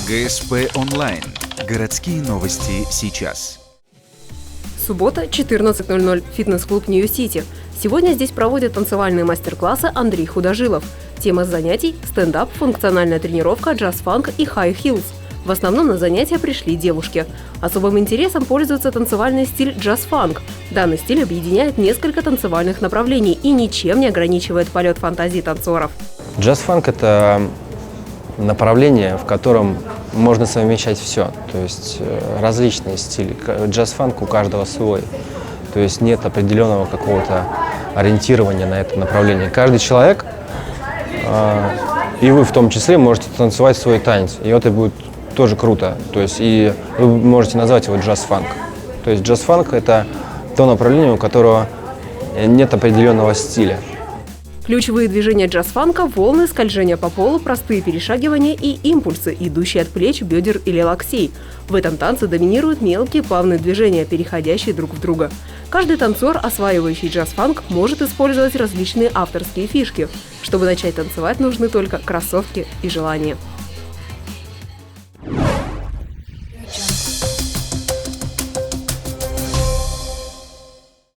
ГСП онлайн. Городские новости сейчас. Суббота, 14:00. Фитнес-клуб Нью-Сити. Сегодня здесь проводят танцевальные мастер-классы Андрей Художилов. Тема занятий – стендап, функциональная тренировка, джаз-фанк и хай-хилс. В основном на занятия пришли девушки. Особым интересом пользуется танцевальный стиль джаз-фанк. Данный стиль объединяет несколько танцевальных направлений и ничем не ограничивает полет фантазии танцоров. Джаз-фанк – это направление, в котором можно совмещать все, то есть различные стили. Джаз-фанк у каждого свой, то есть нет определенного какого-то ориентирования на это направление. Каждый человек, и вы в том числе, можете танцевать свой танец, и это будет тоже круто, то есть и вы можете назвать его джаз-фанк. То есть джаз-фанк – это то направление, у которого нет определенного стиля. Ключевые движения джаз-фанка – волны, скольжения по полу, простые перешагивания и импульсы, идущие от плеч, бедер или локтей. В этом танце доминируют мелкие плавные движения, переходящие друг в друга. Каждый танцор, осваивающий джаз-фанк, может использовать различные авторские фишки. Чтобы начать танцевать, нужны только кроссовки и желание.